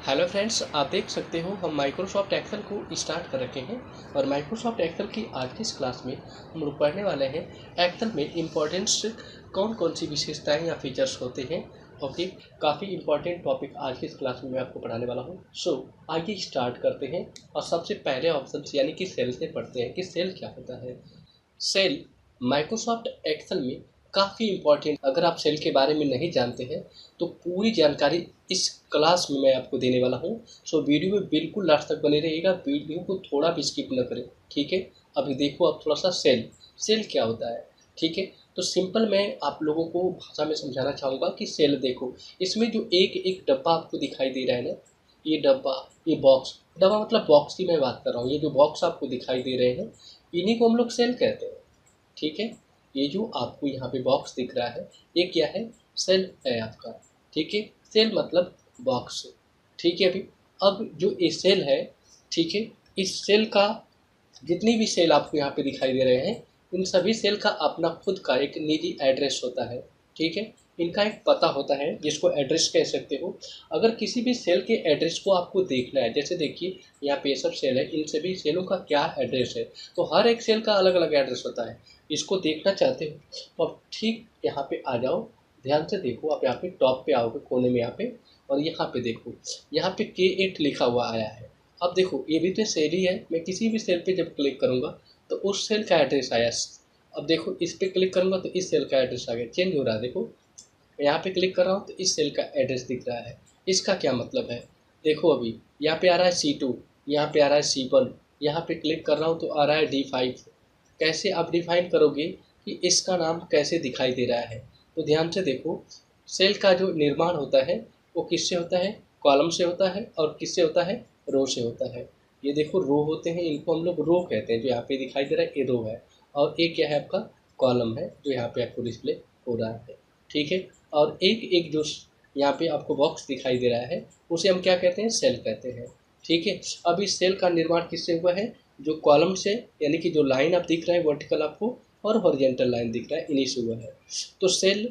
Hello friends, आप देख सकते हो हम माइक्रोसॉफ्ट एक्सेल को स्टार्ट कर रखे हैं। और माइक्रोसॉफ्ट एक्सेल की आज की इस क्लास में हम लोग पढ़ने वाले हैं एक्सेल में इम्पोर्टेंट्स कौन कौन सी विशेषताएं या फीचर्स होते हैं। ओके, काफ़ी इंपॉर्टेंट टॉपिक आज की इस क्लास में मैं आपको पढ़ाने वाला हूँ। आइए स्टार्ट करते हैं और सबसे पहले ऑप्शन यानी कि सेल से पढ़ते हैं कि सेल क्या होता है। सेल माइक्रोसॉफ्ट एक्सेल में काफ़ी इम्पोर्टेंट। अगर आप सेल के बारे में नहीं जानते हैं तो पूरी जानकारी इस क्लास में मैं आपको देने वाला हूँ। वीडियो में बिल्कुल लास्ट तक बने रहिएगा, वीडियो को थोड़ा भी स्किप न करें। ठीक है, अभी देखो आप थोड़ा सा सेल सेल क्या होता है। ठीक है, तो सिंपल मैं आप लोगों को भाषा में समझाना चाहूँगा कि सेल देखो, इसमें जो एक एक डब्बा आपको दिखाई दे रहा है ना, ये डब्बा, ये बॉक्स, डब्बा मतलब बॉक्स की मैं बात कर रहा हूँ। ये जो बॉक्स आपको दिखाई दे रहे हैं इन्हीं को हम लोग सेल कहते हैं। ठीक है, ये जो आपको यहाँ पे बॉक्स दिख रहा है ये क्या है, सेल है आपका। ठीक है, सेल मतलब बॉक्स। ठीक है, अभी अब जो ये सेल है, ठीक है, इस सेल का जितनी भी सेल आपको यहाँ पे दिखाई दे रहे हैं इन सभी सेल का अपना खुद का एक निजी एड्रेस होता है। ठीक है, इनका एक पता होता है जिसको एड्रेस कह सकते हो। अगर किसी भी सेल के एड्रेस को आपको देखना है, जैसे देखिए यहाँ पे ये सब सेल है, इन सभी सेलों का क्या एड्रेस है, तो हर एक सेल का अलग अलग एड्रेस होता है। इसको देखना चाहते हो तो अब ठीक यहाँ पे आ जाओ, ध्यान से देखो। आप यहाँ पे टॉप पे आओगे कोने में यहाँ पे, और यहाँ पे देखो, यहाँ पे K8 लिखा हुआ आया है। अब देखो ये भी तो सेल ही है। मैं किसी भी सेल पे जब क्लिक करूँगा तो उस सेल का एड्रेस आया। अब देखो इस पे क्लिक करूँगा तो इस सेल का एड्रेस आ गया, चेंज हो रहा है। देखो यहाँ पे क्लिक कर रहा हूँ तो इस सेल का एड्रेस दिख रहा है। इसका क्या मतलब है, देखो अभी यहाँ पे आ रहा है C2, यहाँ पे आ रहा है C1, यहाँ पे क्लिक कर रहा हूँ तो आ रहा है D5। कैसे आप डिफाइन करोगे कि इसका नाम कैसे दिखाई दे रहा है। तो ध्यान से देखो, सेल का जो निर्माण होता है वो किससे होता है, कॉलम से होता है, और किससे होता है, रो से होता है। ये देखो रो होते हैं, इनको हम लोग रो कहते हैं। जो यहाँ पे दिखाई दे रहा है ये रो है, और एक क्या है आपका, कॉलम है जो यहाँ पे आपको डिस्प्ले हो रहा है। ठीक है, और एक एक जो यहाँ पे आपको बॉक्स दिखाई दे रहा है उसे हम क्या कहते हैं, सेल कहते हैं। ठीक है, अब इस सेल का निर्माण किससे हुआ है, जो कॉलम से, यानी कि जो लाइन आप दिख रहा है वर्टिकल आपको, और हॉरिजॉन्टल लाइन दिख रहा है, इन्हीं से हुआ है। तो सेल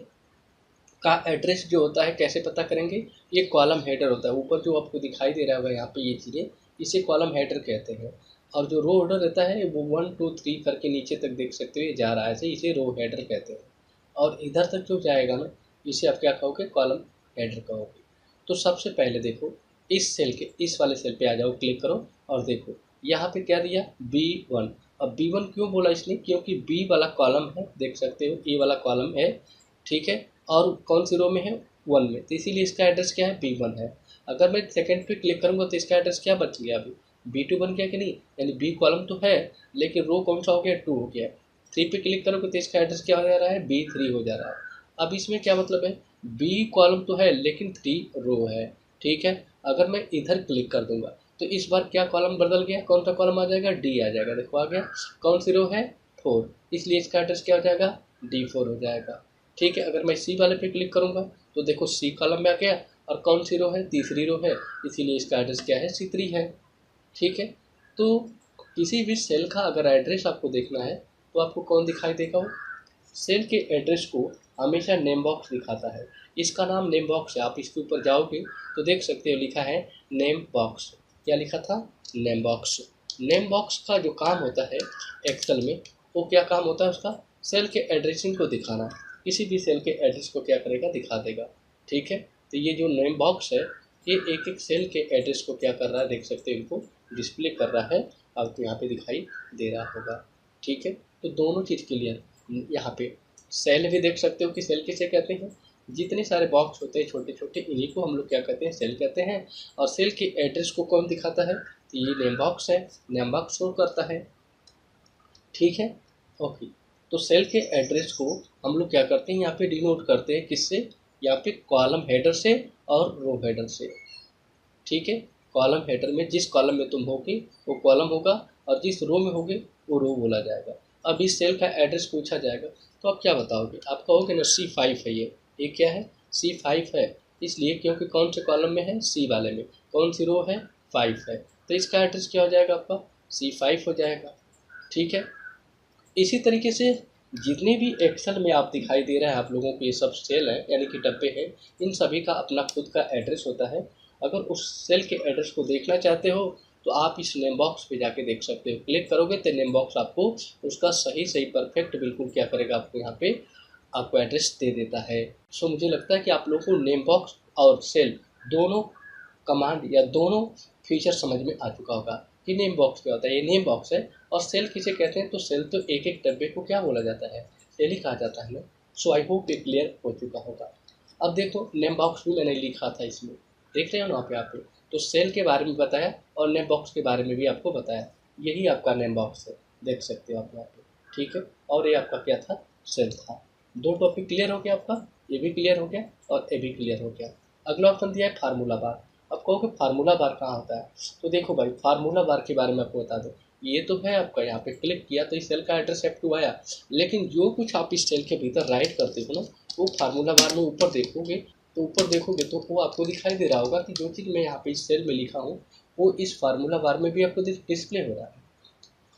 का एड्रेस जो होता है कैसे पता करेंगे, ये कॉलम हेडर होता है। ऊपर जो आपको दिखाई दे रहा होगा यहाँ पे ये चीज़ें, इसे कॉलम हेडर कहते हैं। और जो रो हेडर रहता है वो 1 2 3 करके नीचे तक देख सकते हो ये जा रहा है, ऐसे इसे रो हेडर कहते हैं। और इधर तक जो जाएगा ना, इसे आप क्या कहोगे, कॉलम हेडर कहोगे। तो सबसे पहले देखो, इस सेल के इस वाले सेल पे आ जाओ, क्लिक करो और देखो यहाँ पे क्या दिया, B1। अब B1 क्यों बोला इसने, क्योंकि B वाला कॉलम है, देख सकते हो ए वाला कॉलम है। ठीक है, और कौन सी रो में है, 1 में, तो इसीलिए इसका एड्रेस क्या है, B1 है। अगर मैं सेकंड पे क्लिक करूँगा तो इसका एड्रेस क्या बच गया, अभी B2 बन गया कि नहीं, यानी B कॉलम तो है लेकिन रो कौन सा हो गया, 2 हो गया। 3 पे क्लिक करोगे तो इसका एड्रेस क्या हो जा रहा है, B3 हो जा रहा है। अब इसमें क्या मतलब है, B कॉलम तो है लेकिन 3 रो है। ठीक है, अगर मैं इधर क्लिक कर दूंगा तो इस बार क्या कॉलम बदल गया, कौन सा कॉलम आ जाएगा, D आ जाएगा। देखो आ गया, कौन सी रो है, 4, इसलिए इसका एड्रेस क्या हो जाएगा, D4 हो जाएगा। ठीक है, अगर मैं C वाले पे क्लिक करूंगा तो देखो C कॉलम में आ गया, और कौन सी रो है, तीसरी रो है, इसीलिए इसका एड्रेस क्या है, C3 है। ठीक है, तो किसी भी सेल का अगर एड्रेस आपको देखना है तो आपको कौन दिखाई देगा, वो सेल के एड्रेस को हमेशा नेम बॉक्स दिखाता है। इसका नाम नेम बॉक्स है। आप इसके ऊपर जाओगे तो देख सकते हो लिखा है नेम बॉक्स। क्या लिखा था, नेम बॉक्स। नेम बॉक्स का जो काम होता है एक्सेल में, वो क्या काम होता है उसका, सेल के एड्रेसिंग को दिखाना। किसी भी सेल के एड्रेस को क्या करेगा, दिखा देगा। ठीक है, तो ये जो नेम बॉक्स है ये एक एक सेल के एड्रेस को क्या कर रहा है, देख सकते हो इनको डिस्प्ले कर रहा है। आपको यहाँ पे दिखाई दे रहा होगा। ठीक है, तो दोनों चीज़ क्लियर। यहाँ पे सेल भी देख सकते हो कि सेल किसे कहते हैं, जितने सारे बॉक्स होते हैं छोटे छोटे, इन्हीं को हम लोग क्या कहते हैं, सेल कहते हैं। और सेल के एड्रेस को कौन दिखाता है, तो ये नेम बॉक्स है, नेम बॉक्स शो करता है। ठीक है, ओके। तो सेल के एड्रेस को हम लोग क्या करते हैं, यहाँ पे डिनोट करते हैं किससे, यहाँ पे कॉलम हेडर से और रो हेडर से। ठीक है, कॉलम हेडर में जिस कॉलम में तुम होगे वो कॉलम होगा, और जिस रो में होगे वो रो बोला जाएगा। अब इस सेल का एड्रेस पूछा जाएगा तो आप क्या बताओगे, आप कहोगे ना C5 है। ये क्या है, C5 है, इसलिए क्योंकि कौन से कॉलम में है, C वाले में, कौन सी रो है, 5 है, तो इसका एड्रेस क्या हो जाएगा आपका, C5 हो जाएगा। ठीक है, इसी तरीके से जितने भी एक्सेल में आप दिखाई दे रहा है आप लोगों को, ये सब सेल है यानी कि डब्बे हैं, इन सभी का अपना खुद का एड्रेस होता है। अगर उस सेल के एड्रेस को देखना चाहते हो तो आप इस नेम बॉक्स पे जाके देख सकते हो। क्लिक करोगे तो नेम बॉक्स आपको उसका सही सही परफेक्ट बिल्कुल क्या करेगा, आपको यहाँ पे आपको एड्रेस दे देता है। सो मुझे लगता है कि आप लोगों को नेम बॉक्स और सेल दोनों कमांड या दोनों फीचर समझ में आ चुका होगा कि नेम बॉक्स क्या होता है। ये नेम बॉक्स है। और सेल किसे कहते हैं, तो सेल तो एक एक डब्बे को क्या बोला जाता है, सेल ही कहा जाता है ना। सो आई होप ये क्लियर हो चुका होगा। अब देखो नेम बॉक्स भी मैंने लिखा था इसमें, देख रहे हो ना आप यहाँ पे, तो सेल के बारे में बताया और नेम बॉक्स के बारे में भी आपको बताया। यही आपका नेम बॉक्स है, देख सकते हो आप यहाँ पे, ठीक है। और ये आपका क्या था, सेल था। दो टॉपिक क्लियर हो गया आपका, ये भी क्लियर हो गया और ये भी क्लियर हो गया। अगला ऑप्शन दिया है फार्मूला बार। अब कहोगे फार्मूला बार कहाँ होता है, तो देखो भाई फार्मूला बार के बारे में आपको बता दूँ। ये तो है आपका, यहाँ पे क्लिक किया तो इस सेल का एड्रेस F2 आया, लेकिन जो कुछ आप इस सेल के भीतर राइट करते हो ना, वो फार्मूला बार में ऊपर देखोगे तो वो आपको दिखाई दे रहा होगा कि जो चीज़ मैं यहाँ पे इस सेल में लिखा हूँ वो इस फार्मूला बार में भी आपको डिस्प्ले हो रहा है।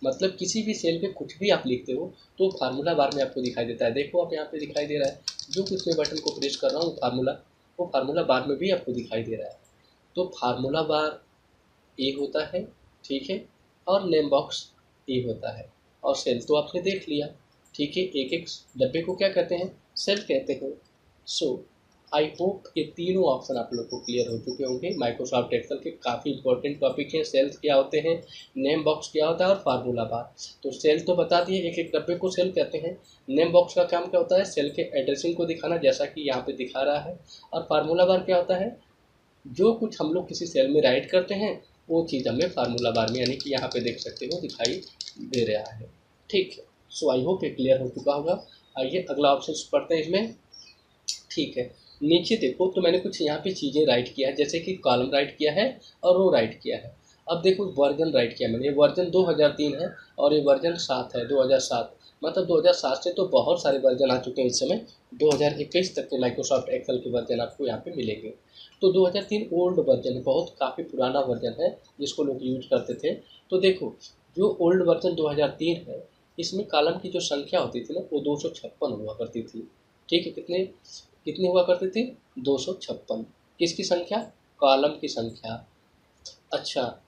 मतलब किसी भी सेल पे कुछ भी आप लिखते हो तो फार्मूला बार में आपको दिखाई देता है। देखो आप यहाँ पे दिखाई दे रहा है, जो कुछ मैं बटन को प्रेस कर रहा हूँ वो फार्मूला बार में भी आपको दिखाई दे रहा है। तो फार्मूला बार ए होता है, ठीक है, और नेम बॉक्स ए होता है, और सेल तो आपने देख लिया, ठीक है। एक एक डब्बे को क्या कहते हैं, सेल कहते हैं। सो आई होप ये तीनों ऑप्शन आप लोग को क्लियर हो चुके होंगे। माइक्रोसॉफ्ट एक्सेल के काफ़ी इंपॉर्टेंट टॉपिक हैं। सेल्स क्या होते हैं, नेम बॉक्स क्या होता है और फार्मूला बार। तो सेल तो बता दिए, एक एक डब्बे को सेल कहते हैं। नेम बॉक्स का काम क्या होता है, सेल के एड्रेसिंग को दिखाना, जैसा कि यहाँ पे दिखा रहा है। और फार्मूला बार क्या होता है, जो कुछ हम लोग किसी सेल में राइट करते हैं वो चीज़ हमें फार्मूला बार में, यानी कि यहाँ पे देख सकते हो दिखाई दे रहा है, ठीक है। सो आई होप ये क्लियर हो चुका होगा। आइए अगला ऑप्शन पढ़ते हैं इसमें, ठीक है। नीचे देखो तो मैंने कुछ यहाँ पे चीज़ें राइट किया है, जैसे कि कॉलम राइट किया है और रो राइट किया है। अब देखो वर्जन राइट किया मैंने, ये वर्जन 2003 है और ये वर्जन 7 है, 2007। मतलब 2007 से तो बहुत सारे वर्जन आ चुके हैं इस समय। 2021 तक के माइक्रोसॉफ्ट एक्सेल के वर्जन आपको यहाँ पे मिलेंगे। तो 2003 ओल्ड वर्जन है, बहुत काफ़ी पुराना वर्जन है जिसको लोग यूज करते थे। तो देखो जो ओल्ड वर्जन 2003 है, इसमें कॉलम की जो संख्या होती थी ना वो 256 हुआ करती थी, ठीक है। कितने कितनी हुआ करती थी, 256। किसकी संख्या, कॉलम की संख्या। अच्छा,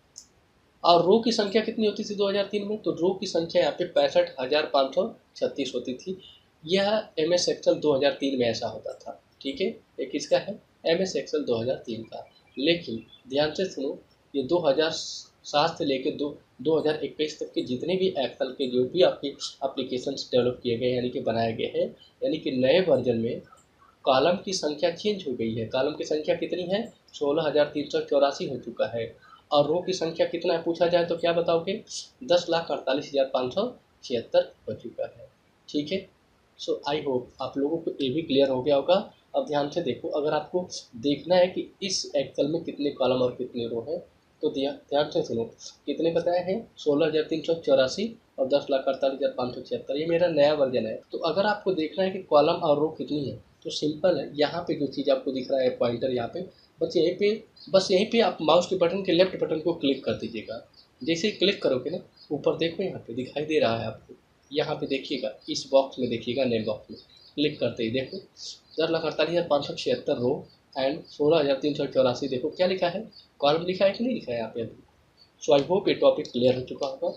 और रो की संख्या कितनी होती थी 2003 में, तो रो की संख्या यहाँ पे 65,536 होती थी। यह MS एक्सेल 2003 में ऐसा होता था, ठीक है। ये किसका है, MS एक्सेल 2003 का। लेकिन ध्यान से सुनो, ये 2007 से लेकर 2021 तक के जितने भी एक्सेल के जो भी आपके एप्लीकेशंस डेवलप किए गए यानी कि बनाए गए हैं, यानी कि नए वर्जन में कॉलम की संख्या चेंज हो गई है। कॉलम की संख्या कितनी है, 16,384 हो चुका है। और रो की संख्या कितना है पूछा जाए तो क्या बताओगे, 10,48,576 हो चुका है, ठीक है। सो आई होप आप लोगों को ये भी क्लियर हो गया होगा। अब ध्यान से देखो, अगर आपको देखना है कि इस एक्सेल में कितने कॉलम और कितने रो हैं, तो ध्यान से सुनो, कितने बताए हैं, 16,384 और 10,48,576। ये मेरा नया वर्जन है। तो अगर आपको देखना है कि कॉलम और रो कितनी है, तो सिंपल है, यहाँ पे जो चीज़ आपको दिख रहा है पॉइंटर, यहाँ पे बस यहीं पे आप माउस के बटन के लेफ्ट बटन को क्लिक कर दीजिएगा। जैसे ही क्लिक करोगे ना, ऊपर देखो यहाँ पे दिखाई दे रहा है आपको, यहाँ पे देखिएगा, इस बॉक्स में देखिएगा, नेम बॉक्स में क्लिक करते ही देखो 10,48,576 रो एंड 16,384 देखो क्या लिखा है, कॉलम लिखा है कि नहीं लिखा है यहाँ पे अभी। सो आई होप ये टॉपिक क्लियर हो चुका होगा।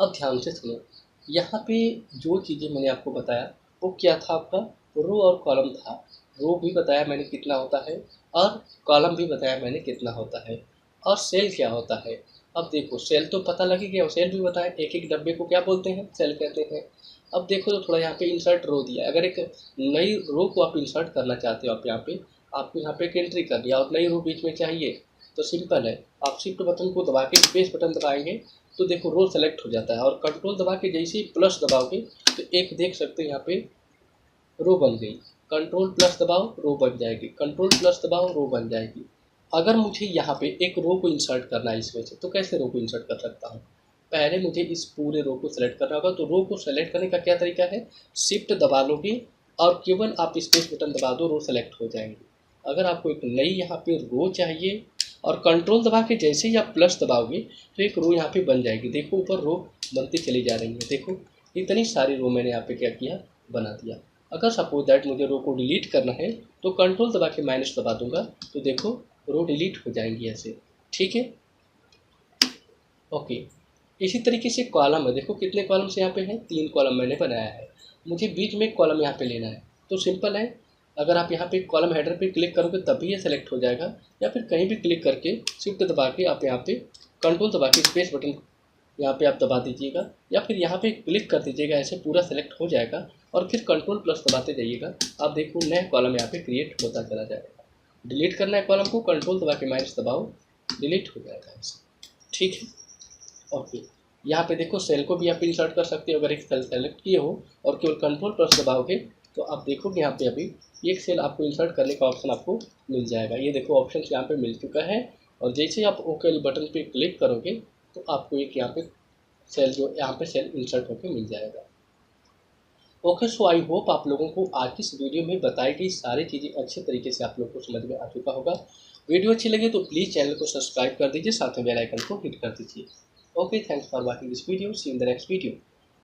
अब ध्यान से सुनो, यहाँ पे जो चीज़ें मैंने आपको बताया वो क्या था, आपका रो और कॉलम था। रो भी बताया मैंने कितना होता है और कॉलम भी बताया मैंने कितना होता है। और सेल क्या होता है, अब देखो सेल तो पता लग ही गया, सेल भी बताया, एक एक डब्बे को क्या बोलते हैं, सेल कहते हैं। अब देखो तो थोड़ा यहाँ पे इंसर्ट रो दिया है, अगर एक नई रो को आप इंसर्ट करना चाहते हो, आप यहाँ पे आपको यहाँ पे एक एंट्री कर दिया और नई रो बीच में चाहिए, तो सिंपल है, आप शिफ्ट बटन को दबा के स्पेस बटन दबाएंगे तो देखो रो सेलेक्ट हो जाता है, और कंट्रोल दबा के जैसे ही प्लस दबाओगे तो एक देख सकते हो यहाँ पे रो बन गई। कंट्रोल प्लस दबाओ रो बन जाएगी, कंट्रोल प्लस दबाओ रो बन जाएगी। अगर मुझे यहाँ पे एक रो को इंसर्ट करना है इसमें से, तो कैसे रो को इंसर्ट कर सकता हूँ, पहले मुझे इस पूरे रो को सेलेक्ट करना होगा। तो रो को सेलेक्ट करने का क्या तरीका है, शिफ्ट दबा लोगे और केवल आप स्पेस बटन दबा दो, रो सेलेक्ट हो जाएंगे। अगर आपको एक नई यहाँ पे रो चाहिए और कंट्रोल दबा के जैसे ही आप प्लस दबाओगे तो एक रो यहाँ पे बन जाएगी। देखो ऊपर रो बनती चली जा रही है, देखो इतनी सारी रो मैंने यहाँ पे क्या किया, बना दिया। अगर सपोज दैट मुझे रो को डिलीट करना है तो कंट्रोल दबा के माइनस दबा दूंगा तो देखो रो डिलीट हो जाएंगी ऐसे, ठीक है। ओके, इसी तरीके से कॉलम है, देखो कितने कॉलम्स यहाँ पे हैं, 3 कॉलम मैंने बनाया है, मुझे बीच में एक कॉलम यहाँ पे लेना है। तो सिंपल है, अगर आप यहाँ पे कॉलम हेडर पे क्लिक करोगे तभी ये सेलेक्ट हो जाएगा, या फिर कहीं भी क्लिक करके शिफ्ट दबा के आप यहाँ पे कंट्रोल दबा के स्पेस बटन यहाँ पे आप दबा दीजिएगा, या फिर यहाँ पे क्लिक कर दीजिएगा, ऐसे पूरा सेलेक्ट हो जाएगा। और फिर कंट्रोल प्लस दबाते जाइएगा, आप देखो नया कॉलम यहाँ पे क्रिएट होता चला जाएगा। डिलीट करना है कॉलम को, कंट्रोल दबा के माइनस दबाओ, डिलीट हो जाएगा ऐसे, ठीक है। ओके, यहाँ पे देखो सेल को भी आप इंसर्ट कर सकते हो, अगर एक सेल सेलेक्ट किए हो और केवल कंट्रोल प्लस दबाओगे तो आप देखोगे यहाँ पे अभी एक सेल आपको इंसर्ट करने का ऑप्शन आपको मिल जाएगा। ये देखो ऑप्शन यहाँ पे मिल चुका है, और जैसे आप ओके वाली बटन पे क्लिक करोगे तो आपको एक यहाँ पे सेल जो यहाँ पे सेल इंसर्ट होकर मिल जाएगा। ओके, सो आई होप आप लोगों को आज की इस वीडियो में बताई गई सारी चीज़ें अच्छे तरीके से आप लोगों को समझ में आ चुका होगा। वीडियो अच्छी लगे तो प्लीज़ चैनल को सब्सक्राइब कर दीजिए, साथ में बेल आइकन को हिट कर दीजिए। Okay, thanks for watching this video, see in the next video.